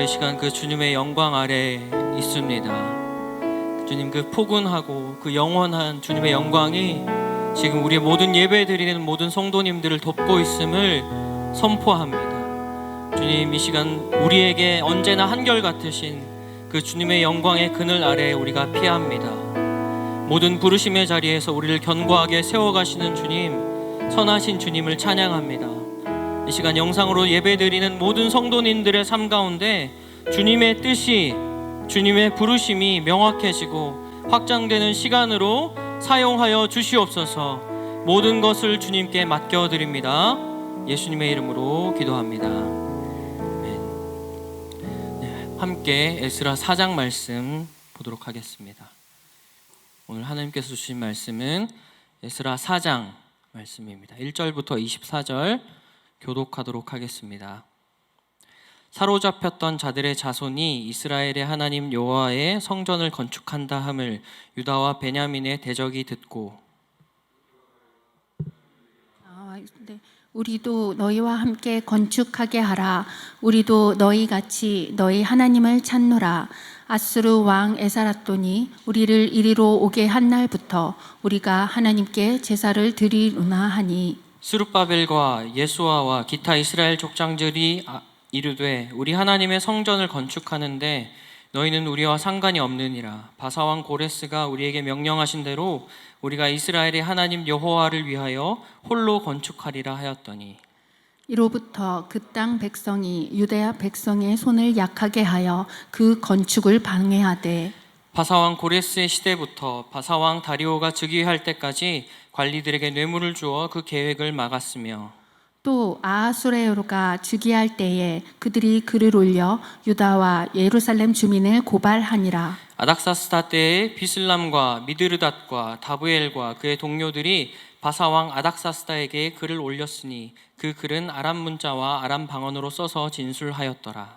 시간 그 주님의 영광 아래 있습니다. 주님, 그 포근하고 그 영원한 주님의 영광이 지금 우리의 모든 예배 드리는 모든 성도님들을 덮고 있음을 선포합니다. 주님, 이 시간 우리에게 언제나 한결같으신 그 주님의 영광의 그늘 아래 우리가 피합니다. 모든 부르심의 자리에서 우리를 견고하게 세워가시는 주님, 선하신 주님을 찬양합니다. 이 시간 영상으로 예배드리는 모든 성도님들의 삶 가운데 주님의 뜻이, 주님의 부르심이 명확해지고 확장되는 시간으로 사용하여 주시옵소서. 모든 것을 주님께 맡겨드립니다. 예수님의 이름으로 기도합니다. 네, 함께 에스라 4장 말씀 보도록 하겠습니다. 오늘 하나님께서 주신 말씀은 에스라 4장 말씀입니다. 1절부터 24절 교독하도록 하겠습니다. 사로잡혔던 자들의 자손이 이스라엘의 하나님 여호와의 성전을 건축한다 함을 유다와 베냐민의 대적이 듣고, 우리도 너희와 함께 건축하게 하라. 우리도 너희같이 너희 하나님을 찾노라. 아수르 왕 에사라돈이 우리를 이리로 오게 한 날부터 우리가 하나님께 제사를 드리루나 하니, 스룹바벨과 예수아와 기타 이스라엘 족장들이 이르되 우리 하나님의 성전을 건축하는데 너희는 우리와 상관이 없느니라. 바사왕 고레스가 우리에게 명령하신 대로 우리가 이스라엘의 하나님 여호와를 위하여 홀로 건축하리라 하였더니, 이로부터 그 땅 백성이 유대야 백성의 손을 약하게 하여 그 건축을 방해하되, 바사왕 고레스의 시대부터 바사왕 다리오가 즉위할 때까지 관리들에게 뇌물을 주어 그 계획을 막았으며, 또 아하수레로가 즉위할 때에 그들이 글을 올려 유다와 예루살렘 주민을 고발하니라. 아닥사스다 때에 비슬람과 미드르닷과 다브엘과 그의 동료들이 바사왕 아닥사스다에게 글을 올렸으니 그 글은 아람 문자와 아람 방언으로 써서 진술하였더라.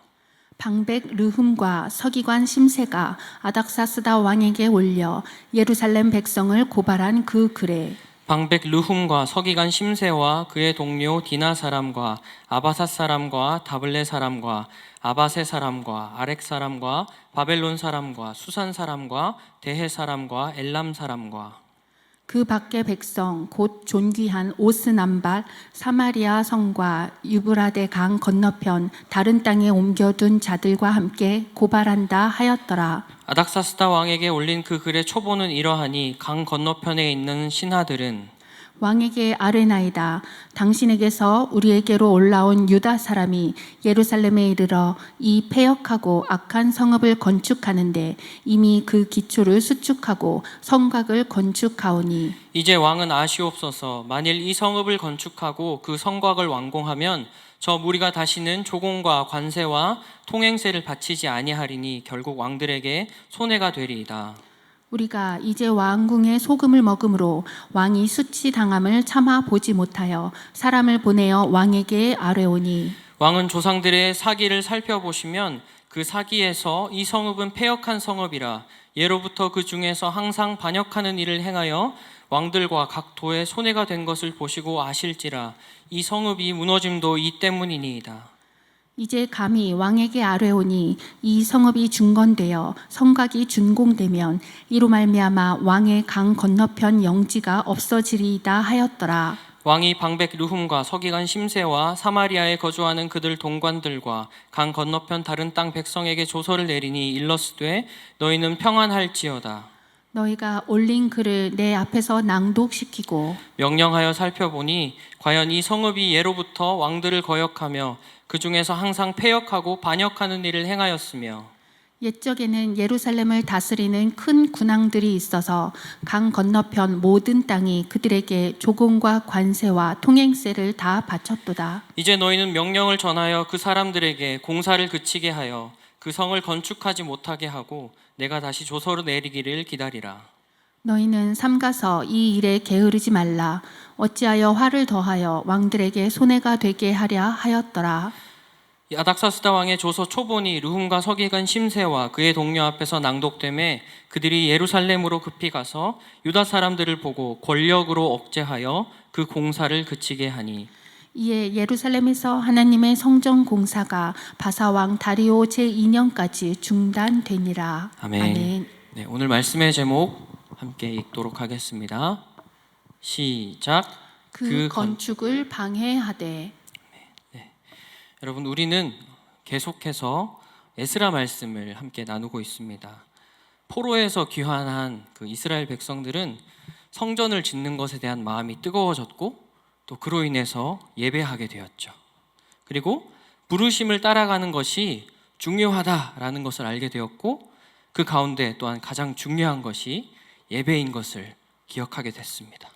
방백 르흠과 서기관 심세가 아닥사스다 왕에게 올려 예루살렘 백성을 고발한 그 글에, 방백 르훔과 서기관 심세와 그의 동료 디나 사람과 아바삿 사람과 다블레 사람과 아바세 사람과 아렉 사람과 바벨론 사람과 수산 사람과 대해 사람과 엘람 사람과 그 밖의 백성 곧 존귀한 오스남발 사마리아 성과 유브라데 강 건너편 다른 땅에 옮겨둔 자들과 함께 고발한다 하였더라. 아닥사스다 왕에게 올린 그 글의 초보는 이러하니 강 건너편에 있는 신하들은 왕에게 아뢰나이다. 당신에게서 우리에게로 올라온 유다 사람이 예루살렘에 이르러 이 패역하고 악한 성읍을 건축하는데 이미 그 기초를 수축하고 성곽을 건축하오니, 이제 왕은 아시옵소서. 만일 이 성읍을 건축하고 그 성곽을 완공하면 저 무리가 다시는 조공과 관세와 통행세를 바치지 아니하리니 결국 왕들에게 손해가 되리이다. 우리가 이제 왕궁의 소금을 먹음으로 왕이 수치당함을 참아 보지 못하여 사람을 보내어 왕에게 아뢰오니, 왕은 조상들의 사기를 살펴보시면 그 사기에서 이 성읍은 패역한 성읍이라 예로부터 그 중에서 항상 반역하는 일을 행하여 왕들과 각 도에 손해가 된 것을 보시고 아실지라 이 성읍이 무너짐도 이 때문이니이다. 이제 감히 왕에게 아뢰오니 이 성읍이 중건되어 성곽이 준공되면 이로 말미암아 왕의 강 건너편 영지가 없어지리이다 하였더라. 왕이 방백 르훔과 서기관 심세와 사마리아에 거주하는 그들 동관들과 강 건너편 다른 땅 백성에게 조서를 내리니 일러스되 너희는 평안할지어다. 너희가 올린 글을 내 앞에서 낭독시키고 명령하여 살펴보니 과연 이 성읍이 예로부터 왕들을 거역하며 그 중에서 항상 패역하고 반역하는 일을 행하였으며, 옛적에는 예루살렘을 다스리는 큰 군왕들이 있어서 강 건너편 모든 땅이 그들에게 조공과 관세와 통행세를 다 바쳤도다. 이제 너희는 명령을 전하여 그 사람들에게 공사를 그치게 하여 그 성을 건축하지 못하게 하고 내가 다시 조서를 내리기를 기다리라. 너희는 삼가서 이 일에 게으르지 말라. 어찌하여 화를 더하여 왕들에게 손해가 되게 하랴 하였더라. 아닥사스다 왕의 조서 초본이 르훔과 서기관 심세와 그의 동료 앞에서 낭독되매 그들이 예루살렘으로 급히 가서 유다 사람들을 보고 권력으로 억제하여 그 공사를 그치게 하니, 이에 예루살렘에서 하나님의 성전 공사가 바사왕 다리오 제2년까지 중단되니라. 아멘. 네, 오늘 말씀의 제목 함께 읽도록 하겠습니다. 시작. 그 건축을 방해하되. 여러분, 우리는 계속해서 에스라 말씀을 함께 나누고 있습니다. 포로에서 귀환한 그 이스라엘 백성들은 성전을 짓는 것에 대한 마음이 뜨거워졌고 또 그로 인해서 예배하게 되었죠. 그리고 부르심을 따라가는 것이 중요하다라는 것을 알게 되었고 그 가운데 또한 가장 중요한 것이 예배인 것을 기억하게 됐습니다.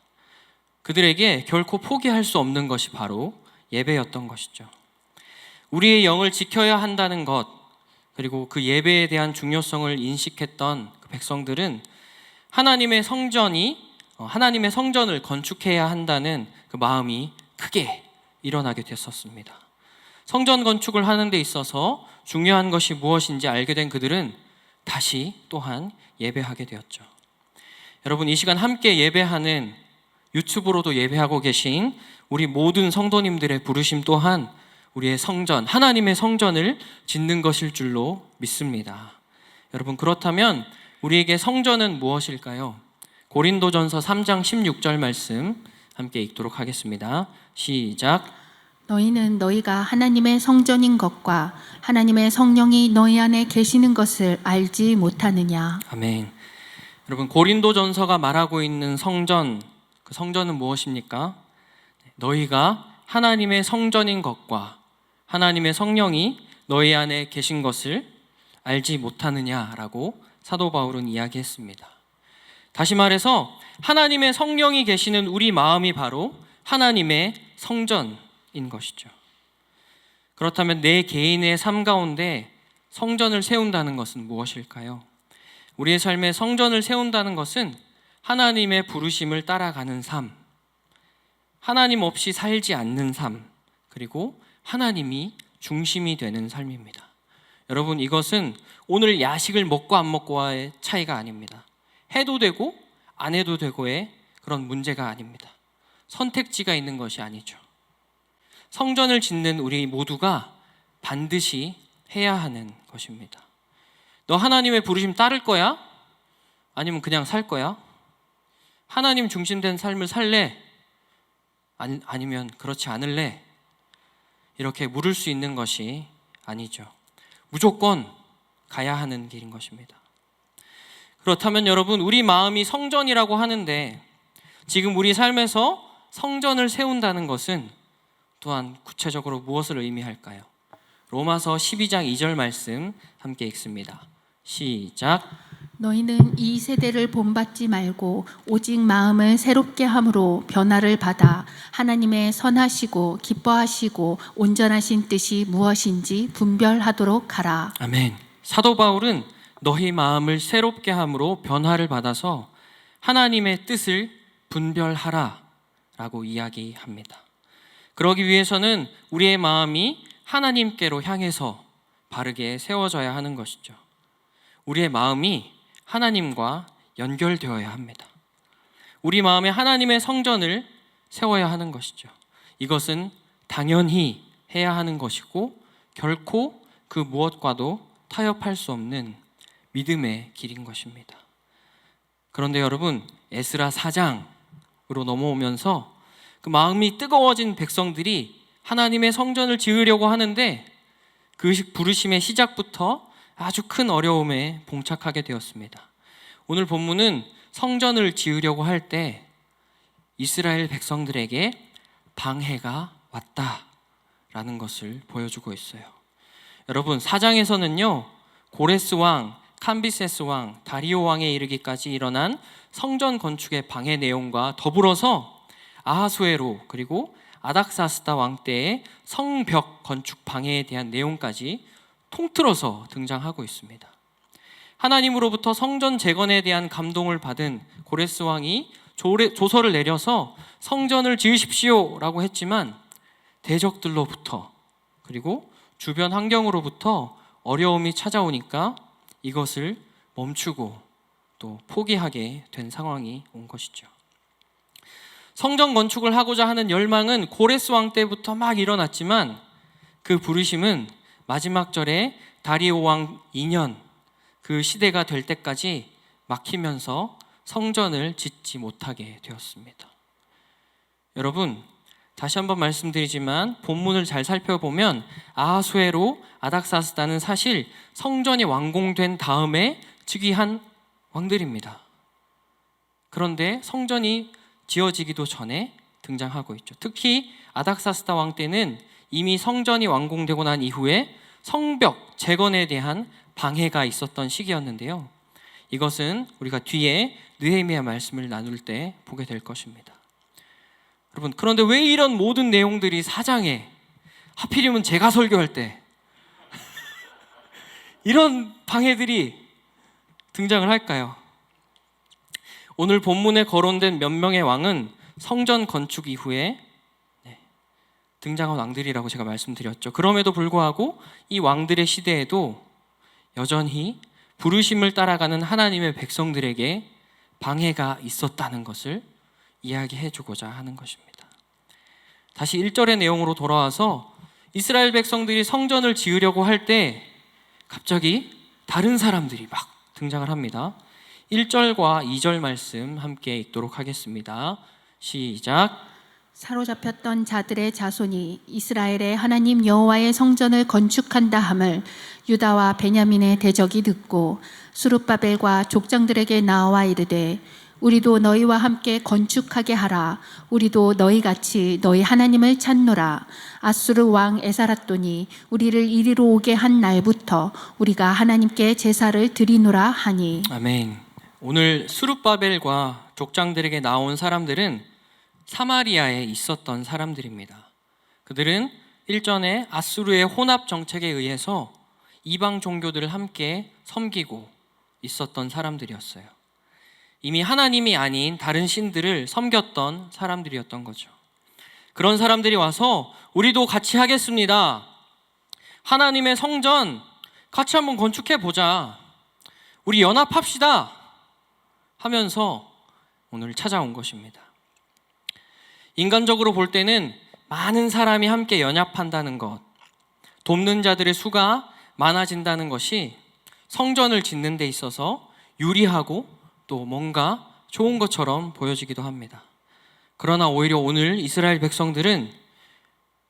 그들에게 결코 포기할 수 없는 것이 바로 예배였던 것이죠. 우리의 영을 지켜야 한다는 것, 그리고 그 예배에 대한 중요성을 인식했던 그 백성들은 하나님의 성전을 건축해야 한다는 그 마음이 크게 일어나게 됐었습니다. 성전 건축을 하는 데 있어서 중요한 것이 무엇인지 알게 된 그들은 다시 또한 예배하게 되었죠. 여러분, 이 시간 함께 예배하는, 유튜브로도 예배하고 계신 우리 모든 성도님들의 부르심 또한 우리의 성전, 하나님의 성전을 짓는 것일 줄로 믿습니다. 여러분, 그렇다면 우리에게 성전은 무엇일까요? 고린도전서 3장 16절 말씀 함께 읽도록 하겠습니다. 시작. 너희는 너희가 하나님의 성전인 것과 하나님의 성령이 너희 안에 계시는 것을 알지 못하느냐. 아멘. 여러분, 고린도전서가 말하고 있는 성전, 그 성전은 무엇입니까? 너희가 하나님의 성전인 것과 하나님의 성령이 너희 안에 계신 것을 알지 못하느냐라고 사도 바울은 이야기했습니다. 다시 말해서 하나님의 성령이 계시는 우리 마음이 바로 하나님의 성전인 것이죠. 그렇다면 내 개인의 삶 가운데 성전을 세운다는 것은 무엇일까요? 우리의 삶에 성전을 세운다는 것은 하나님의 부르심을 따라가는 삶, 하나님 없이 살지 않는 삶, 그리고 하나님이 중심이 되는 삶입니다. 여러분, 이것은 오늘 야식을 먹고 안 먹고와의 차이가 아닙니다. 해도 되고 안 해도 되고의 그런 문제가 아닙니다. 선택지가 있는 것이 아니죠. 성전을 짓는 우리 모두가 반드시 해야 하는 것입니다. 너 하나님의 부르심 따를 거야? 아니면 그냥 살 거야? 하나님 중심된 삶을 살래? 아니면 그렇지 않을래? 이렇게 물을 수 있는 것이 아니죠. 무조건 가야 하는 길인 것입니다. 그렇다면 여러분, 우리 마음이 성전이라고 하는데 지금 우리 삶에서 성전을 세운다는 것은 또한 구체적으로 무엇을 의미할까요? 로마서 12장 2절 말씀 함께 읽습니다. 시작. 너희는 이 세대를 본받지 말고 오직 마음을 새롭게 함으로 변화를 받아 하나님의 선하시고 기뻐하시고 온전하신 뜻이 무엇인지 분별하도록 하라. 아멘. 사도 바울은 너희 마음을 새롭게 함으로 변화를 받아서 하나님의 뜻을 분별하라 라고 이야기합니다. 그러기 위해서는 우리의 마음이 하나님께로 향해서 바르게 세워져야 하는 것이죠. 우리의 마음이 하나님과 연결되어야 합니다. 우리 마음에 하나님의 성전을 세워야 하는 것이죠. 이것은 당연히 해야 하는 것이고 결코 그 무엇과도 타협할 수 없는 믿음의 길인 것입니다. 그런데 여러분, 에스라 4장으로 넘어오면서 그 마음이 뜨거워진 백성들이 하나님의 성전을 지으려고 하는데 그 부르심의 시작부터 아주 큰 어려움에 봉착하게 되었습니다. 오늘 본문은 성전을 지으려고 할 때 이스라엘 백성들에게 방해가 왔다라는 것을 보여주고 있어요. 여러분, 4장에서는요 고레스 왕, 캄비세스 왕, 다리오 왕에 이르기까지 일어난 성전 건축의 방해 내용과 더불어서 아하수에로 그리고 아닥사스다 왕 때의 성벽 건축 방해에 대한 내용까지 통틀어서 등장하고 있습니다. 하나님으로부터 성전 재건에 대한 감동을 받은 고레스 왕이 조서를 내려서 성전을 지으십시오 라고 했지만 대적들로부터 그리고 주변 환경으로부터 어려움이 찾아오니까 이것을 멈추고 또 포기하게 된 상황이 온 것이죠. 성전 건축을 하고자 하는 열망은 고레스 왕 때부터 막 일어났지만 그 부르심은 마지막 절에 다리오 왕 2년 그 시대가 될 때까지 막히면서 성전을 짓지 못하게 되었습니다. 여러분, 다시 한번 말씀드리지만 본문을 잘 살펴보면 아하수에로, 아닥사스다는 사실 성전이 완공된 다음에 즉위한 왕들입니다. 그런데 성전이 지어지기도 전에 등장하고 있죠. 특히 아닥사스다 왕 때는 이미 성전이 완공되고 난 이후에 성벽 재건에 대한 방해가 있었던 시기였는데요. 이것은 우리가 뒤에 느헤미야 말씀을 나눌 때 보게 될 것입니다. 여러분, 그런데 왜 이런 모든 내용들이 4장에 하필이면 제가 설교할 때 이런 방해들이 등장을 할까요? 오늘 본문에 거론된 몇 명의 왕은 성전 건축 이후에 등장한 왕들이라고 제가 말씀드렸죠. 그럼에도 불구하고 이 왕들의 시대에도 여전히 부르심을 따라가는 하나님의 백성들에게 방해가 있었다는 것을 이야기해 주고자 하는 것입니다. 다시 1절의 내용으로 돌아와서 이스라엘 백성들이 성전을 지으려고 할 때 갑자기 다른 사람들이 막 등장을 합니다. 1절과 2절 말씀 함께 읽도록 하겠습니다. 시작. 사로잡혔던 자들의 자손이 이스라엘의 하나님 여호와의 성전을 건축한다 함을 유다와 베냐민의 대적이 듣고 스룹바벨과 족장들에게 나와 이르되 우리도 너희와 함께 건축하게 하라. 우리도 너희같이 너희 하나님을 찾노라. 아수르 왕 에사라돈이 우리를 이리로 오게 한 날부터 우리가 하나님께 제사를 드리노라 하니. 아멘. 오늘 스룹바벨과 족장들에게 나온 사람들은 사마리아에 있었던 사람들입니다. 그들은 일전에 아수르의 혼합 정책에 의해서 이방 종교들을 함께 섬기고 있었던 사람들이었어요. 이미 하나님이 아닌 다른 신들을 섬겼던 사람들이었던 거죠. 그런 사람들이 와서 우리도 같이 하겠습니다. 하나님의 성전 같이 한번 건축해 보자. 우리 연합합시다. 하면서 오늘 찾아온 것입니다. 인간적으로 볼 때는 많은 사람이 함께 연합한다는 것, 돕는 자들의 수가 많아진다는 것이 성전을 짓는 데 있어서 유리하고 또 뭔가 좋은 것처럼 보여지기도 합니다. 그러나 오히려 오늘 이스라엘 백성들은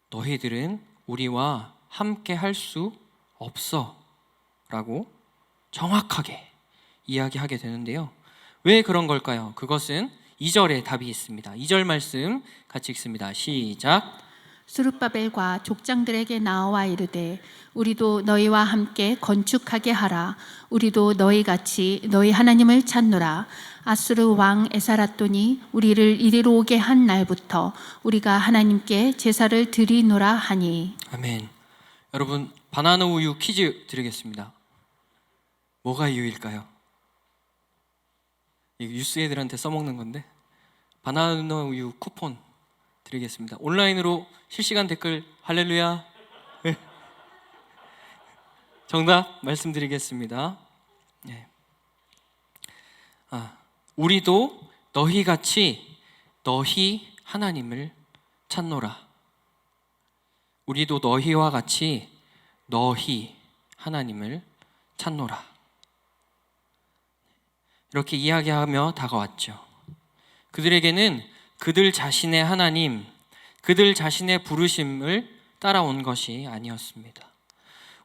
너희들은 우리와 함께 할 수 없어 라고 정확하게 이야기하게 되는데요. 왜 그런 걸까요? 그것은 2절에 답이 있습니다. 2절 말씀 같이 읽습니다. 시작. 스룹바벨과 족장들에게 나와 이르되 우리도 너희와 함께 건축하게 하라. 우리도 너희같이 너희 하나님을 찾노라. 아수르 왕 에사라돈이 우리를 이리로 오게 한 날부터 우리가 하나님께 제사를 드리노라 하니. 아멘. 여러분, 바나나 우유 퀴즈 드리겠습니다. 뭐가 이유일까요? 이거 유스 애들한테 써먹는 건데 바나나 우유 쿠폰 드리겠습니다. 온라인으로 실시간 댓글 할렐루야. 네. 정답 말씀드리겠습니다. 네. 우리도 너희같이 너희 하나님을 찾노라. 우리도 너희와 같이 너희 하나님을 찾노라. 이렇게 이야기하며 다가왔죠. 그들에게는 그들 자신의 하나님, 그들 자신의 부르심을 따라온 것이 아니었습니다.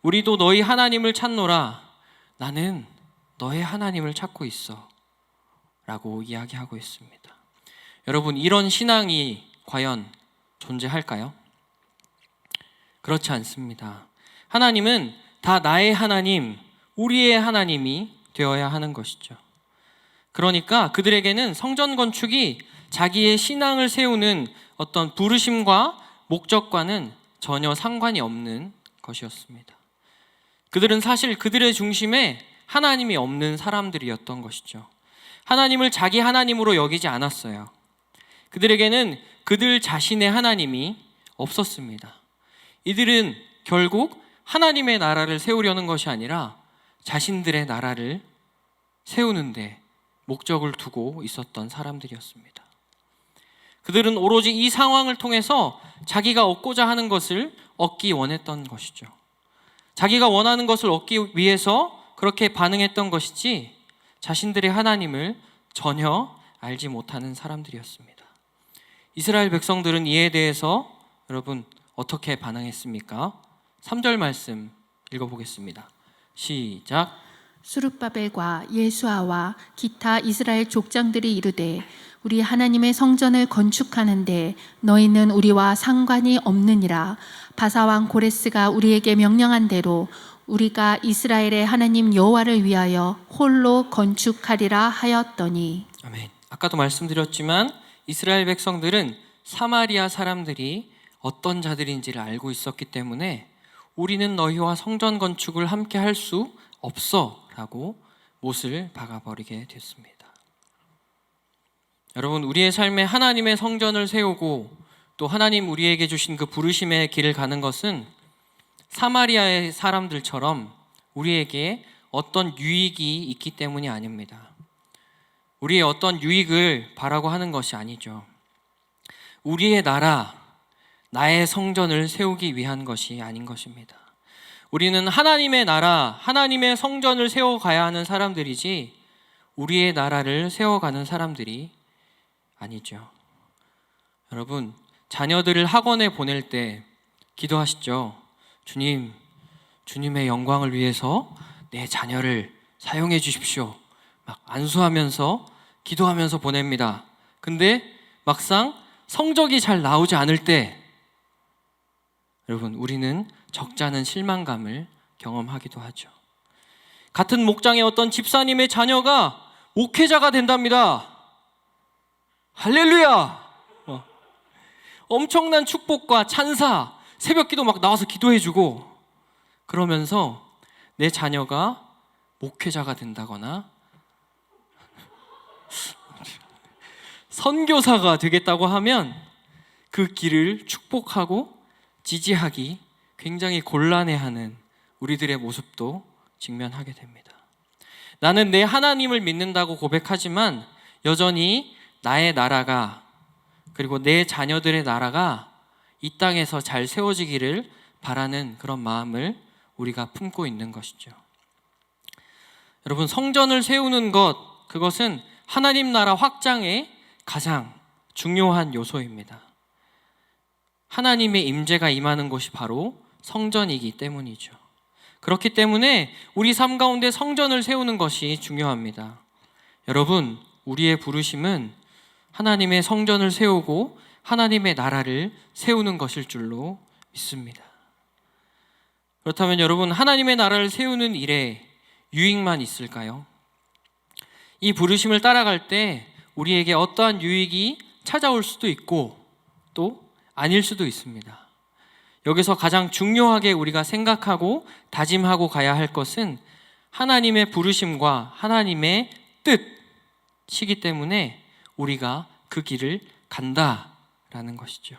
우리도 너희 하나님을 찾노라. 나는 너의 하나님을 찾고 있어 라고 이야기하고 있습니다. 여러분, 이런 신앙이 과연 존재할까요? 그렇지 않습니다. 하나님은 다 나의 하나님, 우리의 하나님이 되어야 하는 것이죠. 그러니까 그들에게는 성전 건축이 자기의 신앙을 세우는 어떤 부르심과 목적과는 전혀 상관이 없는 것이었습니다. 그들은 사실 그들의 중심에 하나님이 없는 사람들이었던 것이죠. 하나님을 자기 하나님으로 여기지 않았어요. 그들에게는 그들 자신의 하나님이 없었습니다. 이들은 결국 하나님의 나라를 세우려는 것이 아니라 자신들의 나라를 세우는데 목적을 두고 있었던 사람들이었습니다. 그들은 오로지 이 상황을 통해서 자기가 얻고자 하는 것을 얻기 원했던 것이죠. 자기가 원하는 것을 얻기 위해서 그렇게 반응했던 것이지 자신들의 하나님을 전혀 알지 못하는 사람들이었습니다. 이스라엘 백성들은 이에 대해서 여러분 어떻게 반응했습니까? 3절 말씀 읽어보겠습니다. 시작. 수룹바벨과 예수아와 기타 이스라엘 족장들이 이르되 우리 하나님의 성전을 건축하는데 너희는 우리와 상관이 없느니라. 바사왕 고레스가 우리에게 명령한 대로 우리가 이스라엘의 하나님 여호와를 위하여 홀로 건축하리라 하였더니. 아멘. 아까도 말씀드렸지만 이스라엘 백성들은 사마리아 사람들이 어떤 자들인지를 알고 있었기 때문에 우리는 너희와 성전 건축을 함께 할 수 없어 라고 못을 박아버리게 됐습니다. 여러분, 우리의 삶에 하나님의 성전을 세우고 또 하나님 우리에게 주신 그 부르심의 길을 가는 것은 사마리아의 사람들처럼 우리에게 어떤 유익이 있기 때문이 아닙니다. 우리의 어떤 유익을 바라고 하는 것이 아니죠. 우리의 나라, 나의 성전을 세우기 위한 것이 아닌 것입니다. 우리는 하나님의 나라, 하나님의 성전을 세워가야 하는 사람들이지 우리의 나라를 세워가는 사람들이 아니죠. 여러분, 자녀들을 학원에 보낼 때 기도하시죠. 주님, 주님의 영광을 위해서 내 자녀를 사용해 주십시오. 막 안수하면서 기도하면서 보냅니다. 근데 막상 성적이 잘 나오지 않을 때 여러분, 우리는 적잖은 실망감을 경험하기도 하죠. 같은 목장의 어떤 집사님의 자녀가 목회자가 된답니다. 할렐루야! 엄청난 축복과 찬사, 새벽기도 막 나와서 기도해주고 그러면서 내 자녀가 목회자가 된다거나 선교사가 되겠다고 하면 그 길을 축복하고 지지하기 굉장히 곤란해하는 우리들의 모습도 직면하게 됩니다. 나는 내 하나님을 믿는다고 고백하지만 여전히 나의 나라가 그리고 내 자녀들의 나라가 이 땅에서 잘 세워지기를 바라는 그런 마음을 우리가 품고 있는 것이죠. 여러분, 성전을 세우는 것, 그것은 하나님 나라 확장의 가장 중요한 요소입니다. 하나님의 임재가 임하는 곳이 바로 성전이기 때문이죠. 그렇기 때문에 우리 삶 가운데 성전을 세우는 것이 중요합니다. 여러분, 우리의 부르심은 하나님의 성전을 세우고 하나님의 나라를 세우는 것일 줄로 믿습니다. 그렇다면 여러분, 하나님의 나라를 세우는 일에 유익만 있을까요? 이 부르심을 따라갈 때 우리에게 어떠한 유익이 찾아올 수도 있고 또 아닐 수도 있습니다. 여기서 가장 중요하게 우리가 생각하고 다짐하고 가야 할 것은 하나님의 부르심과 하나님의 뜻이기 때문에 우리가 그 길을 간다라는 것이죠.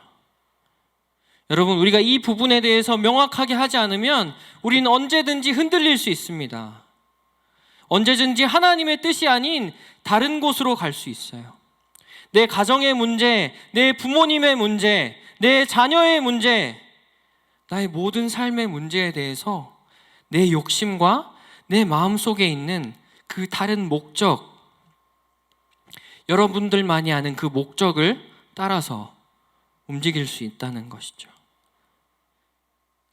여러분, 우리가 이 부분에 대해서 명확하게 하지 않으면 우리는 언제든지 흔들릴 수 있습니다. 언제든지 하나님의 뜻이 아닌 다른 곳으로 갈 수 있어요. 내 가정의 문제, 내 부모님의 문제, 내 자녀의 문제, 나의 모든 삶의 문제에 대해서 내 욕심과 내 마음속에 있는 그 다른 목적, 여러분들만이 아는 그 목적을 따라서 움직일 수 있다는 것이죠.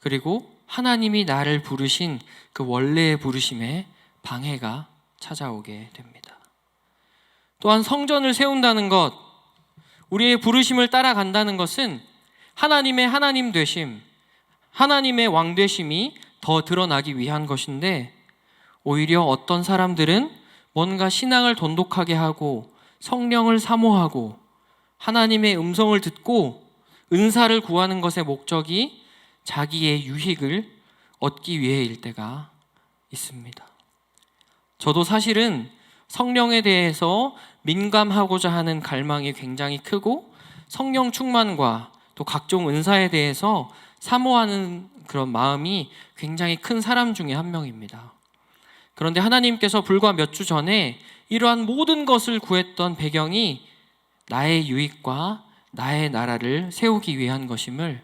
그리고 하나님이 나를 부르신 그 원래의 부르심에 방해가 찾아오게 됩니다. 또한 성전을 세운다는 것, 우리의 부르심을 따라간다는 것은 하나님의 하나님 되심, 하나님의 왕 되심이 더 드러나기 위한 것인데 오히려 어떤 사람들은 뭔가 신앙을 돈독하게 하고 성령을 사모하고 하나님의 음성을 듣고 은사를 구하는 것의 목적이 자기의 유익을 얻기 위해일 때가 있습니다. 저도 사실은 성령에 대해서 민감하고자 하는 갈망이 굉장히 크고 성령 충만과 또 각종 은사에 대해서 사모하는 그런 마음이 굉장히 큰 사람 중에 한 명입니다. 그런데 하나님께서 불과 몇 주 전에 이러한 모든 것을 구했던 배경이 나의 유익과 나의 나라를 세우기 위한 것임을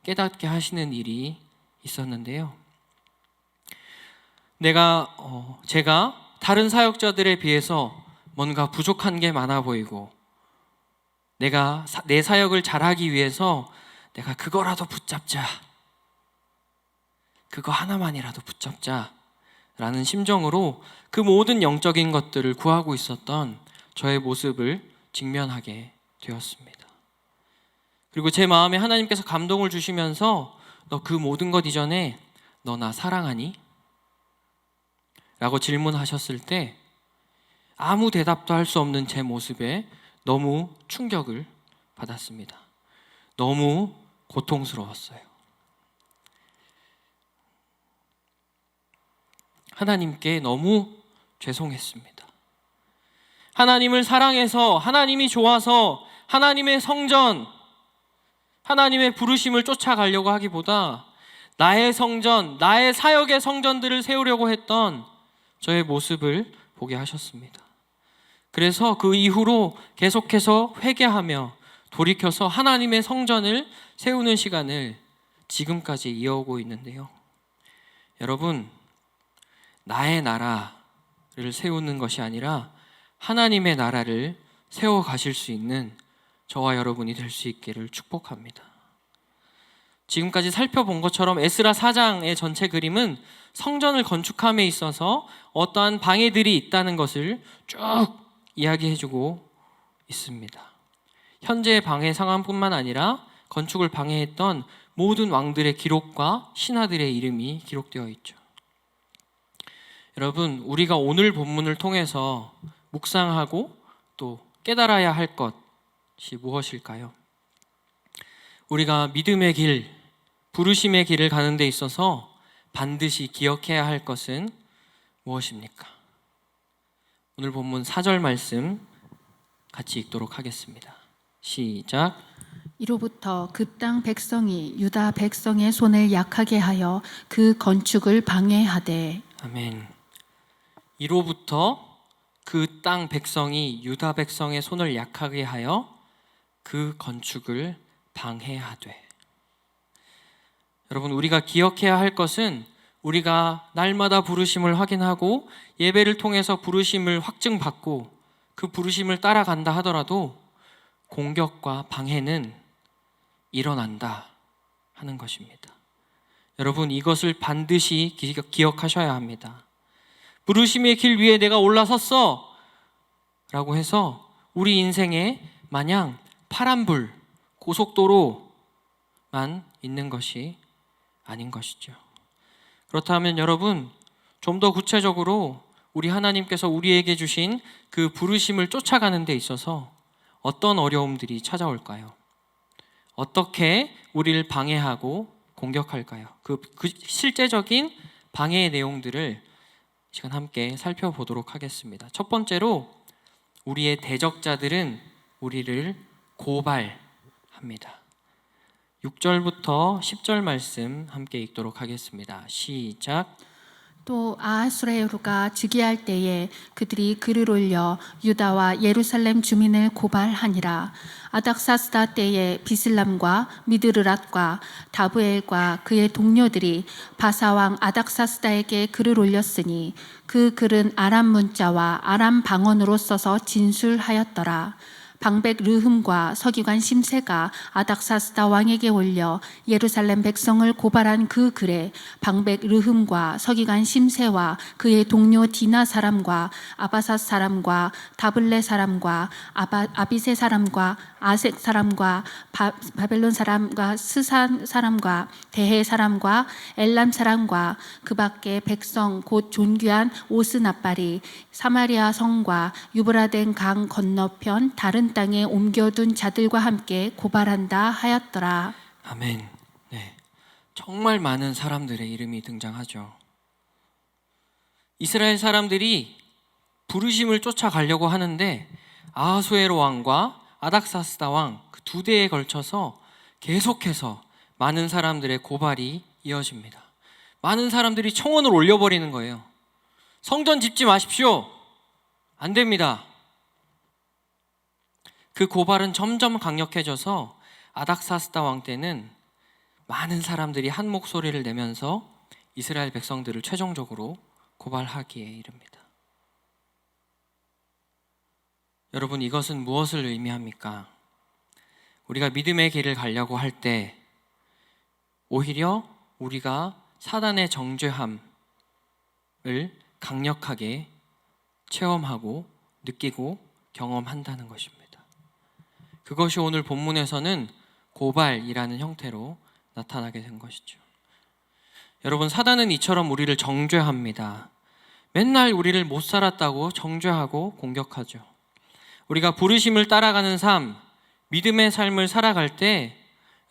깨닫게 하시는 일이 있었는데요. 제가 다른 사역자들에 비해서 뭔가 부족한 게 많아 보이고 내 사역을 잘하기 위해서 내가 그거라도 붙잡자, 그거 하나만이라도 붙잡자 라는 심정으로 그 모든 영적인 것들을 구하고 있었던 저의 모습을 직면하게 되었습니다. 그리고 제 마음에 하나님께서 감동을 주시면서 너 그 모든 것 이전에 너 나 사랑하니? 라고 질문하셨을 때 아무 대답도 할 수 없는 제 모습에 너무 충격을 받았습니다. 너무 고통스러웠어요. 하나님께 너무 죄송했습니다. 하나님을 사랑해서, 하나님이 좋아서 하나님의 성전, 하나님의 부르심을 쫓아가려고 하기보다 나의 성전, 나의 사역의 성전들을 세우려고 했던 저의 모습을 보게 하셨습니다. 그래서 그 이후로 계속해서 회개하며 돌이켜서 하나님의 성전을 세우는 시간을 지금까지 이어오고 있는데요. 여러분, 나의 나라를 세우는 것이 아니라 하나님의 나라를 세워가실 수 있는 저와 여러분이 될 수 있기를 축복합니다. 지금까지 살펴본 것처럼 에스라 4장의 전체 그림은 성전을 건축함에 있어서 어떠한 방해들이 있다는 것을 쭉 이야기해주고 있습니다. 현재의 방해 상황뿐만 아니라 건축을 방해했던 모든 왕들의 기록과 신하들의 이름이 기록되어 있죠. 여러분, 우리가 오늘 본문을 통해서 묵상하고 또 깨달아야 할 것이 무엇일까요? 우리가 믿음의 길, 부르심의 길을 가는 데 있어서 반드시 기억해야 할 것은 무엇입니까? 오늘 본문 4절 말씀 같이 읽도록 하겠습니다. 시작. 이로부터 그 땅 백성이 유다 백성의 손을 약하게 하여 그 건축을 방해하되. 아멘. 이로부터 그 땅 백성이 유다 백성의 손을 약하게 하여 그 건축을 방해하되. 여러분, 우리가 기억해야 할 것은 우리가 날마다 부르심을 확인하고 예배를 통해서 부르심을 확증받고 그 부르심을 따라간다 하더라도 공격과 방해는 일어난다 하는 것입니다. 여러분, 이것을 반드시 기억하셔야 합니다. 부르심의 길 위에 내가 올라섰어 라고 해서 우리 인생에 마냥 파란불, 고속도로만 있는 것이 아닌 것이죠. 그렇다면 여러분, 좀 더 구체적으로 우리 하나님께서 우리에게 주신 그 부르심을 쫓아가는 데 있어서 어떤 어려움들이 찾아올까요? 어떻게 우리를 방해하고 공격할까요? 그 실제적인 방해의 내용들을 이 시간 함께 살펴보도록 하겠습니다. 첫 번째로 우리의 대적자들은 우리를 고발합니다. 6절부터 10절 말씀 함께 읽도록 하겠습니다. 시작. 또 아하수에루가 즉위할 때에 그들이 글을 올려 유다와 예루살렘 주민을 고발하니라. 아닥사스다 때에 비슬람과 미드르랏과 다브엘과 그의 동료들이 바사왕 아닥사스다에게 글을 올렸으니 그 글은 아람 문자와 아람 방언으로 써서 진술하였더라. 방백 르흠과 서기관 심세가 아닥사스다 왕에게 올려 예루살렘 백성을 고발한 그 글에 방백 르흠과 서기관 심세와 그의 동료 디나 사람과 아바사 사람과 다블레 사람과 아비세 사람과 아색 사람과 바벨론 사람과 스산 사람과 대해 사람과 엘람 사람과 그 밖에 백성 곧 존귀한 오스나발이 사마리아 성과 유브라덴 강 건너편 다른 땅에 옮겨둔 자들과 함께 고발한다 하였더라. 아멘. 네, 정말 많은 사람들의 이름이 등장하죠. 이스라엘 사람들이 부르심을 쫓아가려고 하는데 아하수에로 왕과 아닥사스다 왕 그 두 대에 걸쳐서 계속해서 많은 사람들의 고발이 이어집니다. 많은 사람들이 청원을 올려버리는 거예요. 성전 짓지 마십시오. 안 됩니다. 그 고발은 점점 강력해져서 아닥사스다 왕 때는 많은 사람들이 한 목소리를 내면서 이스라엘 백성들을 최종적으로 고발하기에 이릅니다. 여러분, 이것은 무엇을 의미합니까? 우리가 믿음의 길을 가려고 할 때 오히려 우리가 사단의 정죄함을 강력하게 체험하고 느끼고 경험한다는 것입니다. 그것이 오늘 본문에서는 고발이라는 형태로 나타나게 된 것이죠. 여러분, 사단은 이처럼 우리를 정죄합니다. 맨날 우리를 못 살았다고 정죄하고 공격하죠. 우리가 부르심을 따라가는 삶, 믿음의 삶을 살아갈 때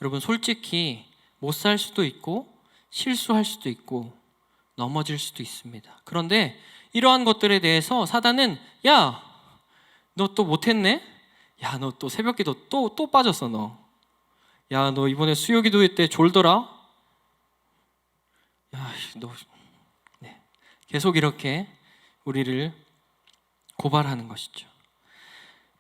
여러분, 솔직히 못 살 수도 있고 실수할 수도 있고 넘어질 수도 있습니다. 그런데 이러한 것들에 대해서 사단은 야, 너 또 못했네? 야, 너 또 새벽기도 또 빠졌어 너. 야, 너 이번에 수요기도 때 졸더라? 야, 너 네. 계속 이렇게 우리를 고발하는 것이죠.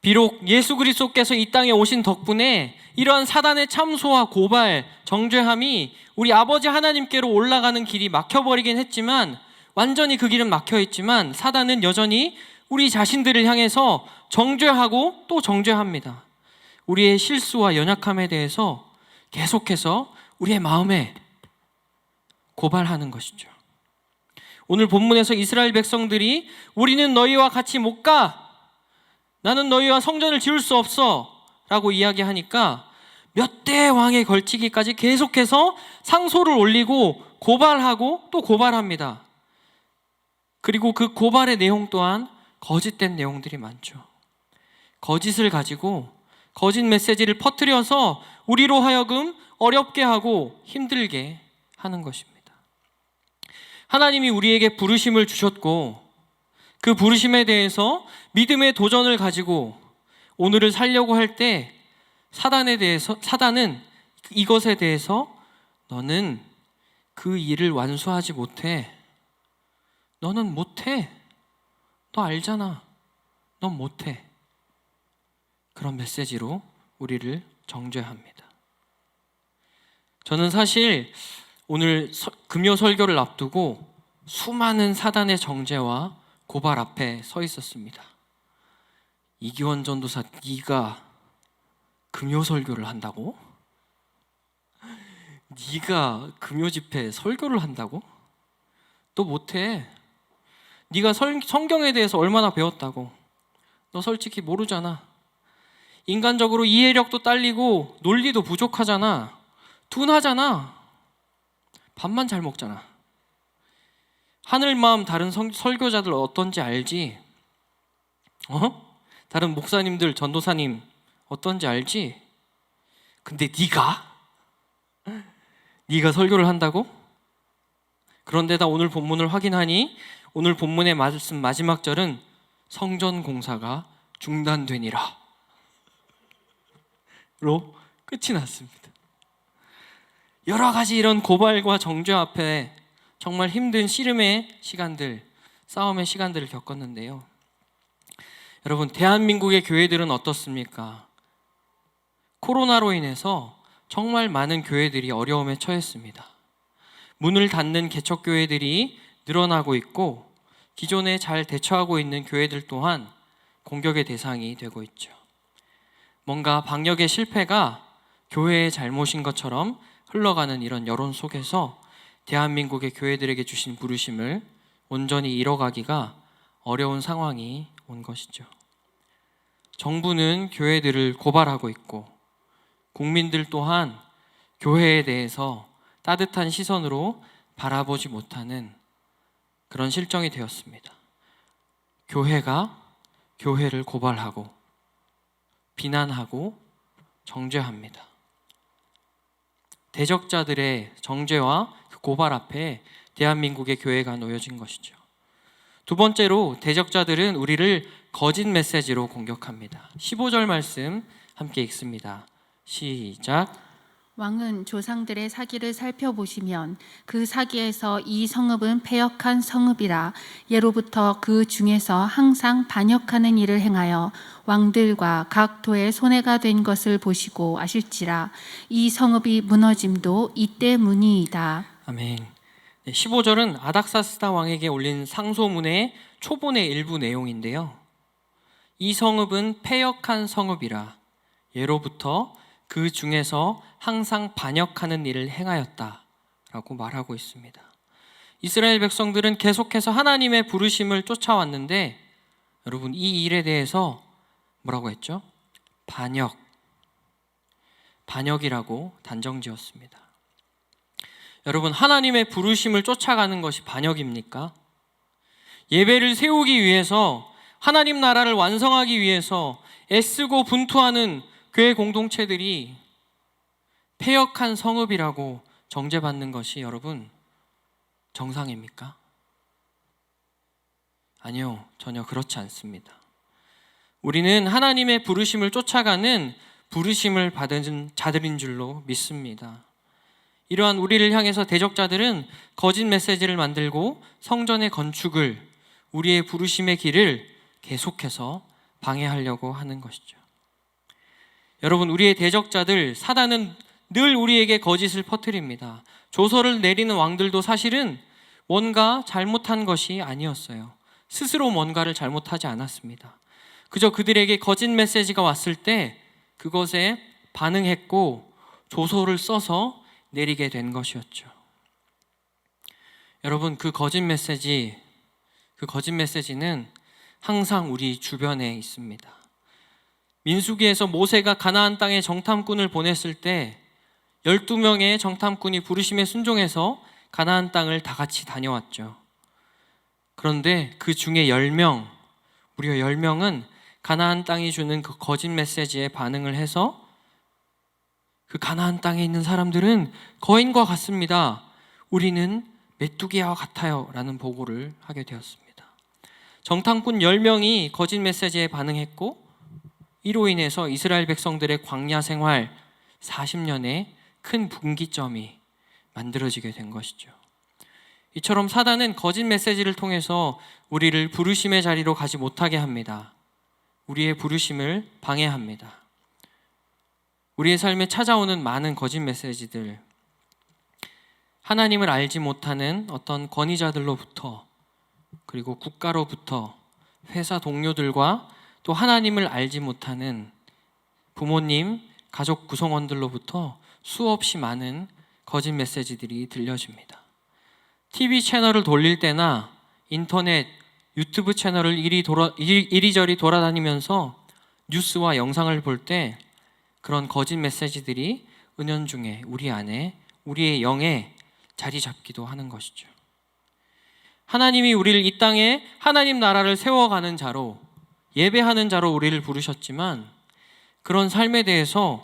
비록 예수 그리스도께서 이 땅에 오신 덕분에 이러한 사단의 참소와 고발, 정죄함이 우리 아버지 하나님께로 올라가는 길이 막혀버리긴 했지만, 완전히 그 길은 막혀있지만 사단은 여전히 우리 자신들을 향해서 정죄하고 또 정죄합니다. 우리의 실수와 연약함에 대해서 계속해서 우리의 마음에 고발하는 것이죠. 오늘 본문에서 이스라엘 백성들이 우리는 너희와 같이 못 가, 나는 너희와 성전을 지을 수 없어 라고 이야기하니까 몇 대 왕에 걸치기까지 계속해서 상소를 올리고 고발하고 또 고발합니다. 그리고 그 고발의 내용 또한 거짓된 내용들이 많죠. 거짓을 가지고 거짓 메시지를 퍼뜨려서 우리로 하여금 어렵게 하고 힘들게 하는 것입니다. 하나님이 우리에게 부르심을 주셨고 그 부르심에 대해서 믿음의 도전을 가지고 오늘을 살려고 할 때 사단은 이것에 대해서 너는 그 일을 완수하지 못해. 너는 못해. 너 알잖아. 넌 못해. 그런 메시지로 우리를 정죄합니다. 저는 사실 오늘 금요 설교를 앞두고 수많은 사단의 정죄와 고발 앞에 서 있었습니다. 이기원 전도사, 네가 금요 설교를 한다고? 네가 금요 집회 설교를 한다고? 너 못해. 네가 성경에 대해서 얼마나 배웠다고? 너 솔직히 모르잖아. 인간적으로 이해력도 딸리고 논리도 부족하잖아. 둔하잖아. 밥만 잘 먹잖아. 하늘마음 다른 설교자들 어떤지 알지? 다른 목사님들, 전도사님 어떤지 알지? 근데 네가 설교를 한다고? 그런데다 오늘 본문을 확인하니 오늘 본문의 말씀 마지막 절은 성전 공사가 중단되니라 로 끝이 났습니다. 여러 가지 이런 고발과 정죄 앞에 정말 힘든 씨름의 시간들, 싸움의 시간들을 겪었는데요. 여러분, 대한민국의 교회들은 어떻습니까? 코로나로 인해서 정말 많은 교회들이 어려움에 처했습니다. 문을 닫는 개척교회들이 늘어나고 있고 기존에 잘 대처하고 있는 교회들 또한 공격의 대상이 되고 있죠. 뭔가 방역의 실패가 교회의 잘못인 것처럼 흘러가는 이런 여론 속에서 대한민국의 교회들에게 주신 부르심을 온전히 이뤄가기가 어려운 상황이 온 것이죠. 정부는 교회들을 고발하고 있고 국민들 또한 교회에 대해서 따뜻한 시선으로 바라보지 못하는 그런 실정이 되었습니다. 교회가 교회를 고발하고 비난하고 정죄합니다. 대적자들의 정죄와 그 고발 앞에 대한민국의 교회가 놓여진 것이죠. 두 번째로 대적자들은 우리를 거짓 메시지로 공격합니다. 15절 말씀 함께 읽습니다. 시작. 왕은 조상들의 사기를 살펴보시면 그 사기에서 이 성읍은 패역한 성읍이라 예로부터 그 중에서 항상 반역하는 일을 행하여 왕들과 각 도의 손해가 된 것을 보시고 아실지라 이 성읍이 무너짐도 이때문이이다. 아멘. 15절은 아닥사스다 왕에게 올린 상소문의 초본의 일부 내용인데요. 이 성읍은 패역한 성읍이라 예로부터 그 중에서 항상 반역하는 일을 행하였다라고 말하고 있습니다. 이스라엘 백성들은 계속해서 하나님의 부르심을 쫓아왔는데 여러분 이 일에 대해서 뭐라고 했죠? 반역이라고 단정지었습니다. 여러분 하나님의 부르심을 쫓아가는 것이 반역입니까? 예배를 세우기 위해서 하나님 나라를 완성하기 위해서 애쓰고 분투하는 교회 공동체들이 패역한 성읍이라고 정죄받는 것이 여러분 정상입니까? 아니요, 전혀 그렇지 않습니다. 우리는 하나님의 부르심을 쫓아가는 부르심을 받은 자들인 줄로 믿습니다. 이러한 우리를 향해서 대적자들은 거짓 메시지를 만들고 성전의 건축을, 우리의 부르심의 길을 계속해서 방해하려고 하는 것이죠. 여러분 우리의 대적자들 사단은 늘 우리에게 거짓을 퍼뜨립니다. 조서를 내리는 왕들도 사실은 뭔가 잘못한 것이 아니었어요. 스스로 뭔가를 잘못하지 않았습니다. 그저 그들에게 거짓 메시지가 왔을 때 그것에 반응했고 조서를 써서 내리게 된 것이었죠. 여러분 그 거짓 메시지는 항상 우리 주변에 있습니다. 민수기에서 모세가 가나안 땅에 정탐꾼을 보냈을 때 12명의 정탐꾼이 부르심에 순종해서 가나안 땅을 다 같이 다녀왔죠. 그런데 그 중에 10명, 무려 10명은 가나안 땅이 주는 그 거짓 메시지에 반응을 해서 그 가나안 땅에 있는 사람들은 거인과 같습니다. 우리는 메뚜기와 같아요 라는 보고를 하게 되었습니다. 정탐꾼 10명이 거짓 메시지에 반응했고 이로 인해서 이스라엘 백성들의 광야 생활 40년의 큰 분기점이 만들어지게 된 것이죠. 이처럼 사단은 거짓 메시지를 통해서 우리를 부르심의 자리로 가지 못하게 합니다. 우리의 부르심을 방해합니다. 우리의 삶에 찾아오는 많은 거짓 메시지들, 하나님을 알지 못하는 어떤 권위자들로부터, 그리고 국가로부터, 회사 동료들과 또 하나님을 알지 못하는 부모님, 가족 구성원들로부터 수없이 많은 거짓 메시지들이 들려집니다. TV 채널을 돌릴 때나 인터넷, 유튜브 채널을 이리저리 돌아다니면서 뉴스와 영상을 볼 때 그런 거짓 메시지들이 은연중에 우리 안에, 우리의 영에 자리 잡기도 하는 것이죠. 하나님이 우리를 이 땅에 하나님 나라를 세워가는 자로, 예배하는 자로 우리를 부르셨지만 그런 삶에 대해서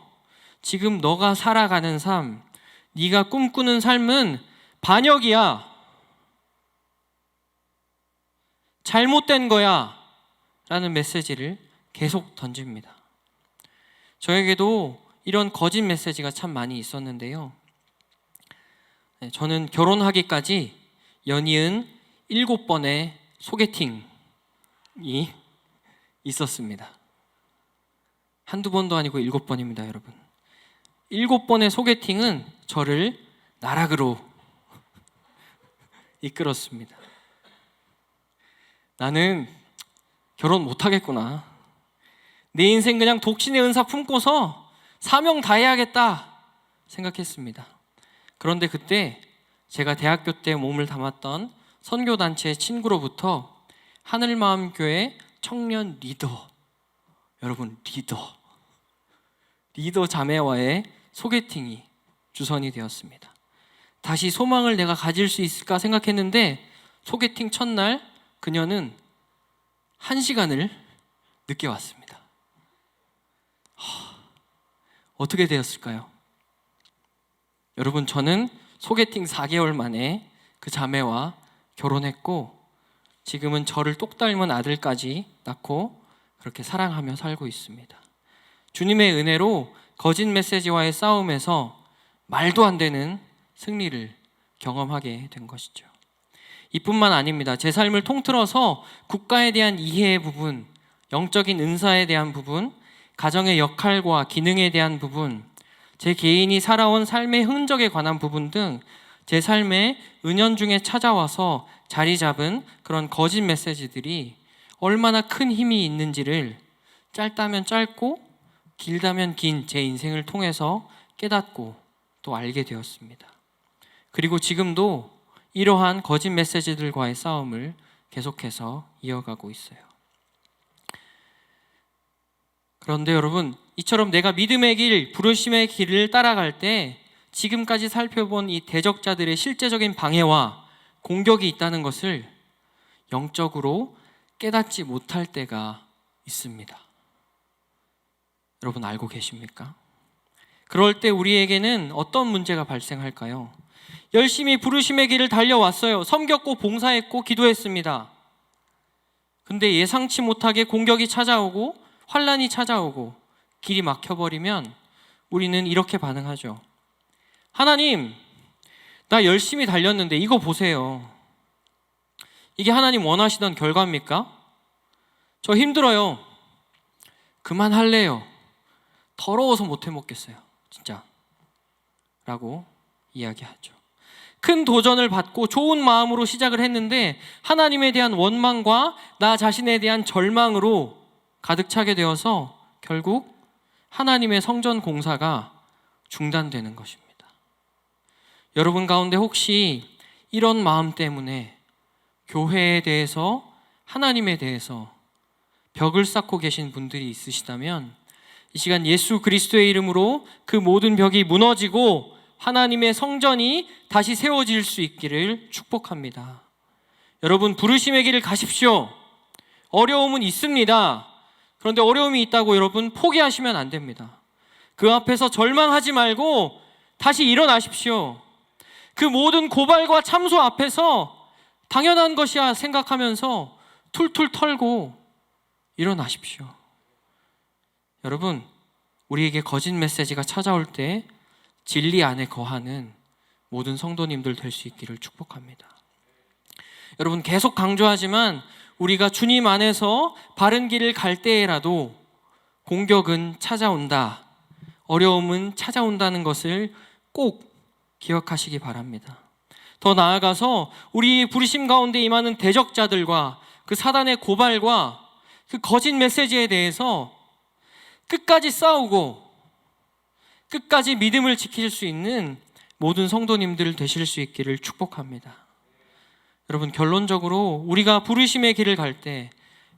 지금 너가 살아가는 삶, 네가 꿈꾸는 삶은 반역이야, 잘못된 거야 라는 메시지를 계속 던집니다. 저에게도 이런 거짓 메시지가 참 많이 있었는데요. 저는 결혼하기까지 연이은 7번의 소개팅이 있었습니다. 한두 번도 아니고 7번입니다, 여러분. 7번의 소개팅은 저를 나락으로 이끌었습니다. 나는 결혼 못하겠구나. 내 인생 그냥 독신의 은사 품고서 사명 다해야겠다 생각했습니다. 그런데 그때 제가 대학교 때 몸을 담았던 선교단체 친구로부터 하늘마음교회 청년 리더, 여러분 리더 자매와의 소개팅이 주선이 되었습니다. 다시 소망을 내가 가질 수 있을까 생각했는데 소개팅 첫날 그녀는 1시간을 늦게 왔습니다. 어떻게 되었을까요? 여러분 저는 소개팅 4개월 만에 그 자매와 결혼했고 지금은 저를 똑 닮은 아들까지 낳고 그렇게 사랑하며 살고 있습니다. 주님의 은혜로 거짓 메시지와의 싸움에서 말도 안 되는 승리를 경험하게 된 것이죠. 이뿐만 아닙니다. 제 삶을 통틀어서 국가에 대한 이해의 부분, 영적인 은사에 대한 부분, 가정의 역할과 기능에 대한 부분, 제 개인이 살아온 삶의 흔적에 관한 부분 등 제 삶의 은연중에 찾아와서 자리 잡은 그런 거짓 메시지들이 얼마나 큰 힘이 있는지를 짧다면 짧고 길다면 긴 제 인생을 통해서 깨닫고 또 알게 되었습니다. 그리고 지금도 이러한 거짓 메시지들과의 싸움을 계속해서 이어가고 있어요. 그런데 여러분, 이처럼 내가 믿음의 길, 부르심의 길을 따라갈 때 지금까지 살펴본 이 대적자들의 실제적인 방해와 공격이 있다는 것을 영적으로 깨닫지 못할 때가 있습니다. 여러분 알고 계십니까? 그럴 때 우리에게는 어떤 문제가 발생할까요? 열심히 부르심의 길을 달려왔어요. 섬겼고 봉사했고 기도했습니다. 근데 예상치 못하게 공격이 찾아오고 환난이 찾아오고 길이 막혀버리면 우리는 이렇게 반응하죠. 하나님, 나 열심히 달렸는데 이거 보세요. 이게 하나님 원하시던 결과입니까? 저 힘들어요. 그만할래요. 더러워서 못 해먹겠어요. 진짜. 라고 이야기하죠. 큰 도전을 받고 좋은 마음으로 시작을 했는데 하나님에 대한 원망과 나 자신에 대한 절망으로 가득 차게 되어서 결국 하나님의 성전 공사가 중단되는 것입니다. 여러분 가운데 혹시 이런 마음 때문에 교회에 대해서, 하나님에 대해서 벽을 쌓고 계신 분들이 있으시다면 이 시간 예수 그리스도의 이름으로 그 모든 벽이 무너지고 하나님의 성전이 다시 세워질 수 있기를 축복합니다. 여러분, 부르심의 길을 가십시오. 어려움은 있습니다. 그런데 어려움이 있다고 여러분 포기하시면 안 됩니다. 그 앞에서 절망하지 말고 다시 일어나십시오. 그 모든 고발과 참소 앞에서 당연한 것이야 생각하면서 툴툴 털고 일어나십시오. 여러분, 우리에게 거짓 메시지가 찾아올 때 진리 안에 거하는 모든 성도님들 될 수 있기를 축복합니다. 여러분, 계속 강조하지만 우리가 주님 안에서 바른 길을 갈 때에라도 공격은 찾아온다, 어려움은 찾아온다는 것을 꼭 기억하시기 바랍니다. 더 나아가서 우리 부르심 가운데 임하는 대적자들과 그 사단의 고발과 그 거짓 메시지에 대해서 끝까지 싸우고 끝까지 믿음을 지킬 수 있는 모든 성도님들 되실 수 있기를 축복합니다. 여러분, 결론적으로 우리가 부르심의 길을 갈 때,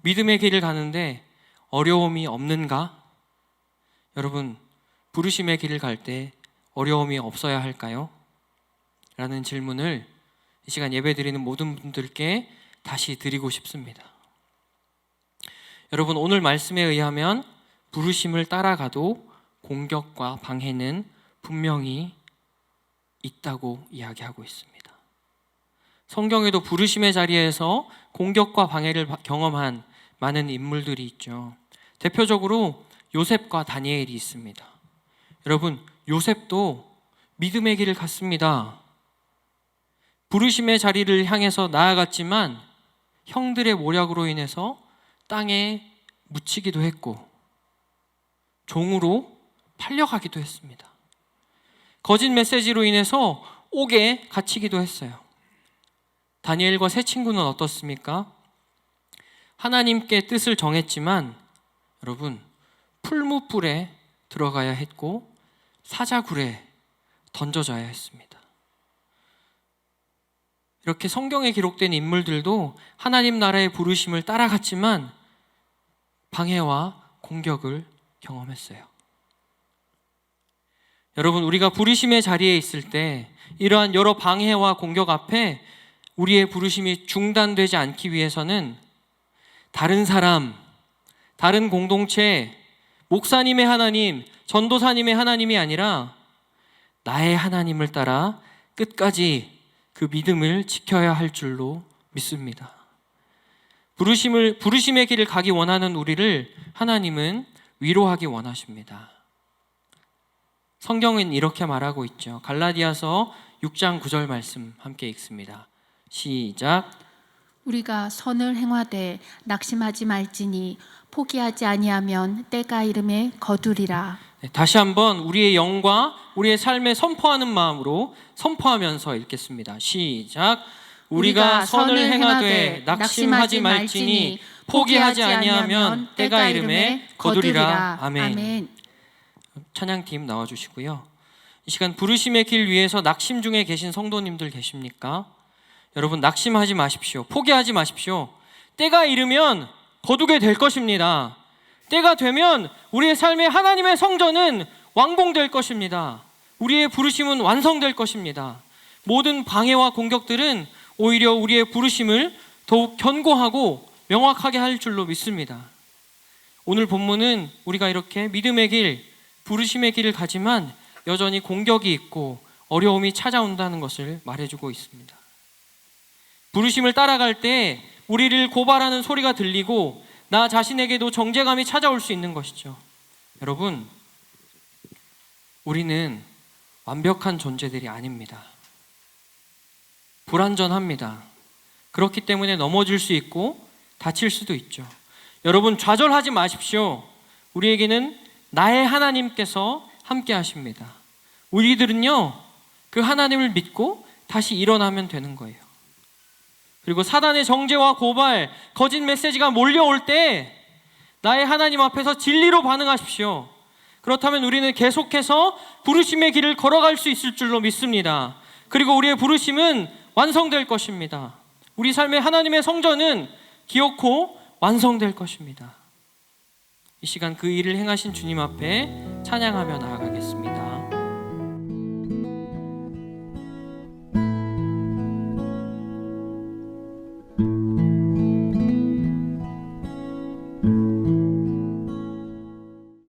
믿음의 길을 가는데 어려움이 없는가? 여러분, 부르심의 길을 갈 때 어려움이 없어야 할까요? 라는 질문을 이 시간 예배드리는 모든 분들께 다시 드리고 싶습니다. 여러분, 오늘 말씀에 의하면 부르심을 따라가도 공격과 방해는 분명히 있다고 이야기하고 있습니다. 성경에도 부르심의 자리에서 공격과 방해를 경험한 많은 인물들이 있죠. 대표적으로 요셉과 다니엘이 있습니다. 여러분, 요셉도 믿음의 길을 갔습니다. 부르심의 자리를 향해서 나아갔지만 형들의 모략으로 인해서 땅에 묻히기도 했고 종으로 팔려가기도 했습니다. 거짓 메시지로 인해서 옥에 갇히기도 했어요. 다니엘과 세 친구는 어떻습니까? 하나님께 뜻을 정했지만 여러분, 풀무불에 들어가야 했고 사자굴에 던져져야 했습니다. 이렇게 성경에 기록된 인물들도 하나님 나라의 부르심을 따라갔지만 방해와 공격을 경험했어요. 여러분, 우리가 부르심의 자리에 있을 때 이러한 여러 방해와 공격 앞에 우리의 부르심이 중단되지 않기 위해서는 다른 사람, 다른 공동체, 목사님의 하나님, 전도사님의 하나님이 아니라 나의 하나님을 따라 끝까지 그 믿음을 지켜야 할 줄로 믿습니다. 부르심의 길을 가기 원하는 우리를 하나님은 위로하기 원하십니다. 성경은 이렇게 말하고 있죠. 갈라디아서 6장 9절 말씀 함께 읽습니다. 시작. 우리가 선을 행하되 낙심하지 말지니 포기하지 아니하면 때가 이름에 거두리라. 네, 다시 한번 우리의 영과 우리의 삶에 선포하는 마음으로 선포하면서 읽겠습니다. 시작. 우리가 선을 행하되 낙심하지 말지니 포기하지 아니하면 때가 이름에 거두리라. 아멘. 찬양팀 나와주시고요. 이 시간 부르심의 길 위에서 낙심 중에 계신 성도님들 계십니까? 여러분, 낙심하지 마십시오. 포기하지 마십시오. 때가 이르면 거두게 될 것입니다. 때가 되면 우리의 삶에 하나님의 성전은 완공될 것입니다. 우리의 부르심은 완성될 것입니다. 모든 방해와 공격들은 오히려 우리의 부르심을 더욱 견고하고 명확하게 할 줄로 믿습니다. 오늘 본문은 우리가 이렇게 믿음의 길, 부르심의 길을 가지만 여전히 공격이 있고 어려움이 찾아온다는 것을 말해주고 있습니다. 부르심을 따라갈 때 우리를 고발하는 소리가 들리고 나 자신에게도 정죄감이 찾아올 수 있는 것이죠. 여러분, 우리는 완벽한 존재들이 아닙니다. 불완전합니다. 그렇기 때문에 넘어질 수 있고 다칠 수도 있죠. 여러분, 좌절하지 마십시오. 우리에게는 나의 하나님께서 함께 하십니다. 우리들은요, 그 하나님을 믿고 다시 일어나면 되는 거예요. 그리고 사단의 정죄와 고발, 거짓 메시지가 몰려올 때 나의 하나님 앞에서 진리로 반응하십시오. 그렇다면 우리는 계속해서 부르심의 길을 걸어갈 수 있을 줄로 믿습니다. 그리고 우리의 부르심은 완성될 것입니다. 우리 삶의 하나님의 성전은 기어코 완성될 것입니다. 이 시간 그 일을 행하신 주님 앞에 찬양하며 나아가겠습니다.